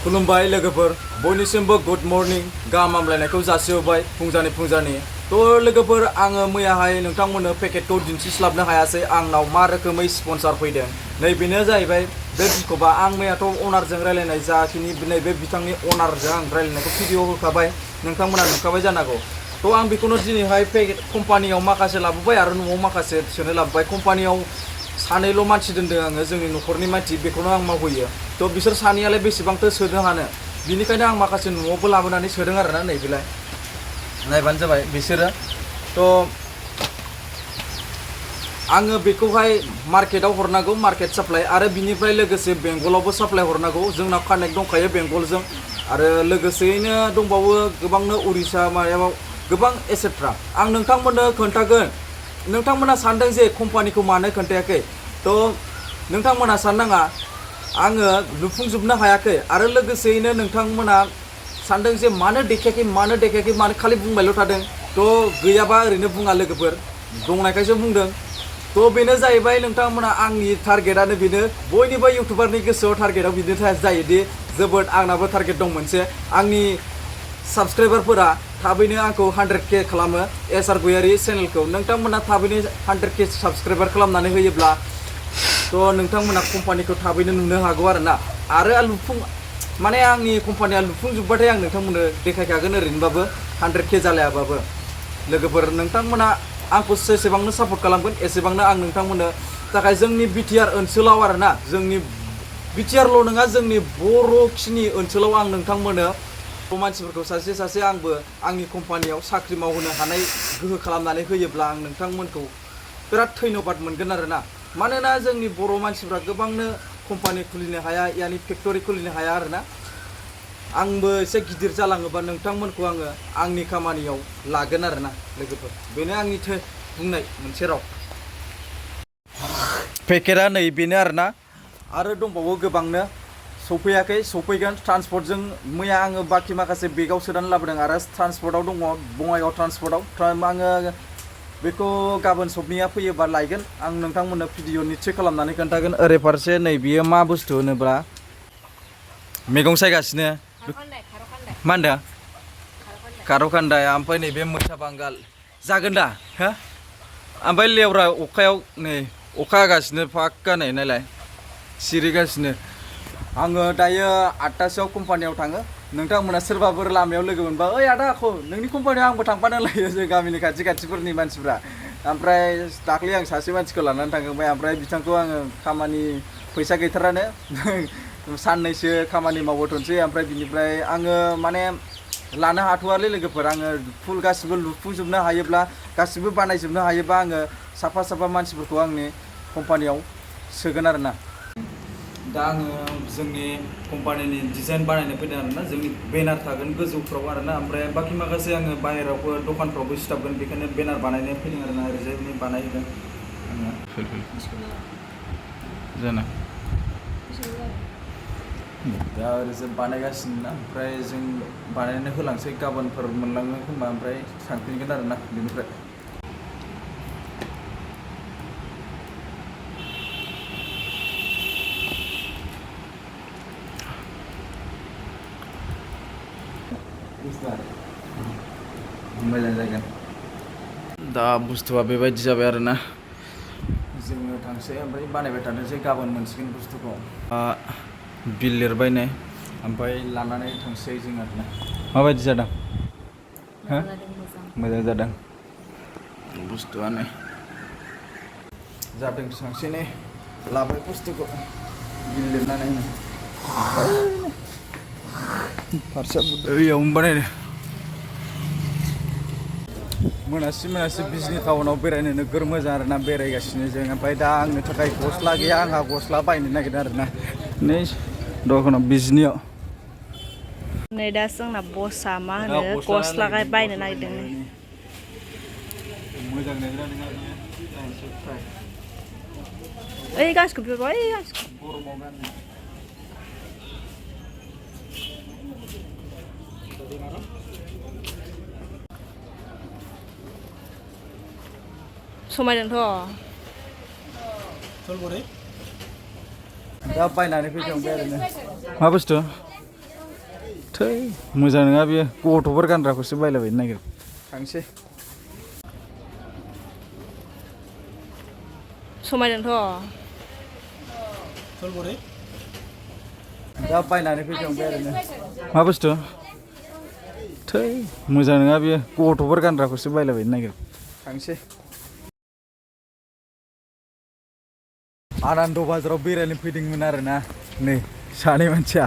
खुलुमबाय लोगोफोर बयनिसिमबो good morning गाहाम हामलायनायखौ जासिहोबाय फुंजानि थ' लोगोफोर आङो मैयाहाय नोंथांमोननो पेकेटखौ दिन्थिस्लाबनो हायासै आंनाव मा रोखोमै स्पन्सर फैदों नैबेनो जाहैबाय बे बिखौबा आं मैयाथ' अनारजों रायलायनाय जाखिनि नैबे बिथांनि अनारजों आं रायलायनायखौ भिडिअ होखाबाय नोंथांमोना नुखाबाय जानांगौ थ' आं बेखौनो दिनैहाय पेकेट कम्पानियाव माखासे लाबोबाय आरो न'आव माखासे सोनो लाबोबाय कम्पानियाव सानैल' मानसि दोनदों आङो जोंनि न'खरनि मानसि बेखौनो आं मावहोयो थ' बिसोर सानैयालाय बेसेबांथो सोनो हानो बिनिखायनो आं माखासे न'आवबो लाबोनानै सोदों आरोना नैबेलाय नायबानो जाबाय बिसोरो थ' आङो बेखौहाय मार्केटाव हरनांगौ मार्केट साप्लाइ आरो बिनिफ्राय लोगोसे बेंगलावबो साप्लाइ हरनांगौ जोंनाव कानेक्ट दंखायो बेंगलजों आरो लोगोसेयैनो दंबावो गोबांनो उरिसा मायाव गोबां एसेट्रा आं नोंथांमोननो खोन्थागोन नोंथांमोना सानदों जे कम्पानिखौ मानो खोन्थायाखै थ' नोंथांमोना साननाङा आङो लुफुंजोबनो हायाखै आरो लोगोसेयैनो नोंथांमोना सानदों जे मानो देखायाखै मानो खालि बुंबायल' थादों थ' गैयाबा ओरैनो बुङा लोगोफोर दंनायखायसो बुंदों थ' बेनो जाहैबाय नोंथांमोना आंनि टारगेटआनो बेनो बयनिबो इउटुबारनि गोसोआव टारगेटआव बिदिनो जायोदि जोबोद आंनाबो टारगेट दं मोनसे आंनि साबसक्राइबारफोरा थाबैनो आंखौ 100K खालामो एसआर गयारि चेनेलखौ नोंथांमोना थाबैनो 100K साबसक्राइबार खालामनानै होयोब्ला थ' नोंथांमोना कम्पानिखौ थाबैनो नुनो हागौ आरो लुफुं माने आंनि कम्पानिया लुफुंजोब्बाथाय आं नोंथांमोननो देखायखागोन ओरैनोबाबो 100K जालायाबाबो लोगोफोर नोंथांमोना आंखौ जेसेबांनो सापर्ट खालामगोन एसेबांनो आं नोंथांमोननो थाखाय जोंनि बिटिआर ओनसोलाव आरोना जोंनि बिटिआरल' नङा जोंनि बर'खिनि ओनसोलाव आं नोंथांमोननो मानसिफोरखौ सासे आंबो आंनि कम्पानियाव साख्रि मावहोनो हानाय गोहो खालामनानै होयोब्ला आं नोंथांमोनखौ बिराद धन्यबाद मोनगोन आरोना मानोना जोंनि बर' मानसिफ्रा गोबांनो कम्पानि खुलिनो हाया यानि फेक्टरि खुलिनो हाया आरोना आंबो एसे गिदिर जालाङोबा नोंथांमोनखौ आङो आंनि खामानियाव लागोन आरोना लोगोफोर बेनो आंनि बुंनाय मोनसे राव पेकेटआ नै बेनो आरोना आरो दंबावो गोबांनो सफैयाखै सफैगोन ट्रान्सपर्टजों मैया आङो बाखि माखासे बेगाव सोनानै लाबोदों आरो ट्रान्सपर्टआव दङ बङाइगाव ट्रान्सपर्टआव आङो बेखौ गाबोन सबनिया फैयोबा लायगोन आं नोंथांमोननो भिडिअ निस्सय खालामनानै खोन्थागोन ओरै फारसे नै बियो मा बुस्थु होनोब्ला मैगं सायगासिनो मा होनदों खारौ खान्दाय ओमफ्राय नैबे मैथा बांगाल जागोन दा हो ओमफ्राय लेवरा अखायाव नै अखा हागासिनो फाक्का नै नायलाय सिरिगासिनो आङो दायो 8टासोआव कम्पानियाव थाङो नोंथांमोना सोरबाफोर लामायाव लोगो मोनबा ओइ आदा नोंनि कम्पानियाव आंबो थांफानो लायो जों गामिनि खाथिफोरनि मानसिफ्रा ओमफ्राय दाख्लै आं सासे मानसिखौ लानानै थांबाय ओमफ्राय बिथांखौ आङो खामानि फैसा गैथारानो साननैसो खामानि मावबोथ'नोसै ओमफ्राय बिनिफ्राय आङो माने लानो हाथ'वालै लोगोफोर आङो फुल गासिबो लुफुंजोबनो हायोब्ला गासिबो बानायजोबनो हायोबा आङो साफा मानसिफोरखौ आंनि कम्पानियाव सोगोन आरोना दा आङो जोंनि कम्पानिनि डिजाइन बानायनो फैदों आरोना जोंनि बेनार थागोन गोजौफ्राव आरोना ओमफ्राय बाखि माखासे आङो बाहेरायावबो दखानफ्रावबो सिथाबगोन बेखायनो बेनार बानायनो फैदों आरोना ओरैजाय बानायगोन आङो जाना दा ओरैजाय बानायगासिनो ना ओमफ्राय जों बानायनो होलांसै गाबोनफोर मोनलाङो खोमा ओमफ्राय थांफिनगोन आरोना बेनिफ्राय मोजां जागोन दा बुस्थुआ बेबायदि जाबाय आरोना जोङो थांसै ओमफ्राय बानायबाय थानोसै गाबोन मोनसिगोन बुस्थुखौ बिल लिरबाय नै ओमफ्राय लानानै थांसै जों आरोना माबायदि जादों हो मोजां जादों बुस्थुआनो जादों थांसै नै लाबाय बुस्थुखौ बिल लिरनानै फारसा ओयावनो बानायदों मोनासि बिजनि टाउनाव बेरायनो नोगोर मोजां आरोना बेरायगासिनो जों ओमफ्राय दा आंनो थाखाय गस्ला गैया आंहा गस्ला बायनो नागिरदों आरोना नै दखानाव बिजनियाव नै दा जोंना बसआ मा होनो गस्ला बायनो नागिरदों मोजां नोंना ओइ गासिखौबो बिहरबाय ओइ गासिखौबो गरमाव गाननो समायदोंथ' दा बायनानै फैखांबाय आरोना मा बुस्थु थै मोजां नङा बेयो गथ'फोर गानग्राखौसो बायलाबायनो नागिर थांसै समायदोंथ' दा बायनानै फैखांबाय आरोनो मा बुस्थु थै मोजां नङा बेयो गथ'फोर गानग्राखौसो बायलाबायनो नागिर थांसै आनन्द बाजाराव बेरायनो फैदोंमोन आरोना नै सानै मानसिया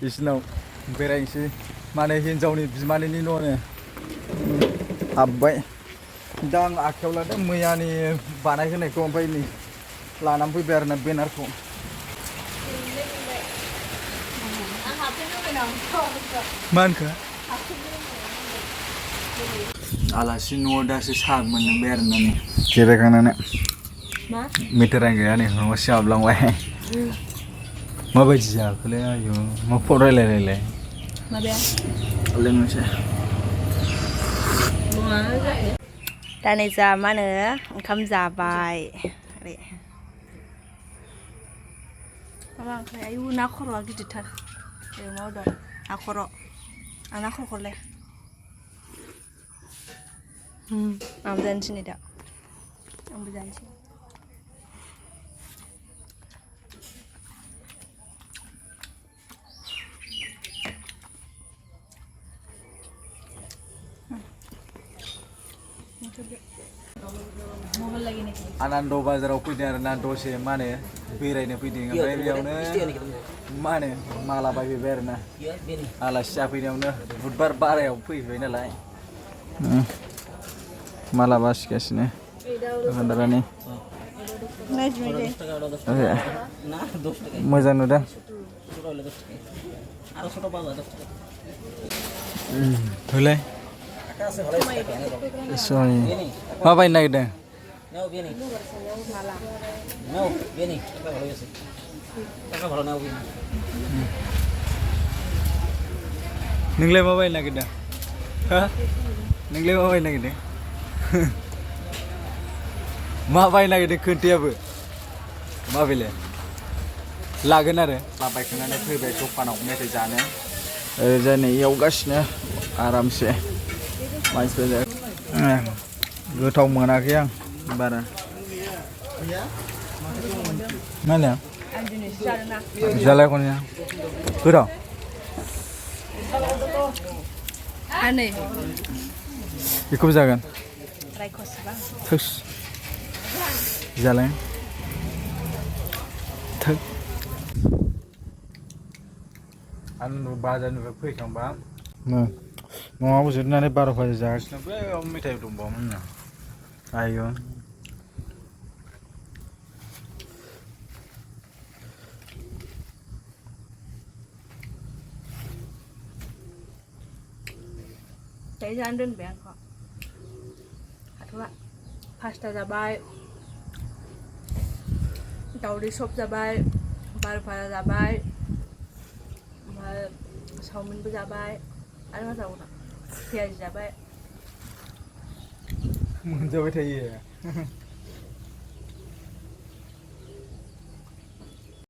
बिसिनाव बेरायनोसै माने हिन्जावनि बिमानैनि न'नो हाबबाय दा आं आखायाव लादों मैयानि बानायहोनायखौ ओमफ्राय नै लानानै फैबाय आरोना बेनारखौ मा होनखो आलासि न'आव दासो साहा मोनलोंबाय आरोना नै जिरायखांनानै मेथाइ गैया नै न'आव सिङाबलांबाय माबायदि जाखोलै आयु मा फन रायलायलायलाय लोंनोसै दा नै जा मा होनो ओंखाम जाबाय माबा ओंख्रि आयु ना खर'आ गिदिरथार माव दं ना खर' आं ना खर'खौलाय आंबो जानोसै नै दा आंबो जानोसै आनन्द बाजाराव फैदों आरोना दसे मा होनो बेरायनो फैदों ओमफ्राय बेयावनो मा होनो माला बायफैबाय आरोना आलासि जाफैनायावनो बुधबार बारायाव फैबाय नालाय माला बासिगासिनो दखानदारानि मोजां नुदों होलाय मा बायनो नागिरदों नोंलाय मा बायनो नागिरदों हा नोंलाय मा बायनो नागिरदों मा बायनो नागिरदों खोन्थायाबो मा बेलाय लागोन आरो लाबायखांनानै फैबाय दखानाव मेथाइ जानो ओरैजाय नै एवगासिनो आरामसे मानसिफोर गोथाव मोनाखै आं बारा मा होनो जालाय खनया गोथाव बेखौबो जागोन थोस जालाय थोक आं बाजारनिफ्राय फैखांबा न'आव जिरनानै 12 बाजि जागासिनो बैयाव मेथाइ दंबावोमोन ना आयौ Đấy ra ăn đơn bé không? Hả các bạn? Pasta जाबाय दावदै सब जाबाय बारफारा जाबाय ओमफ्राय चावमिनबो जाबाय आरो मा जाबावनो पियाज जाबाय मोनजाबाय थायो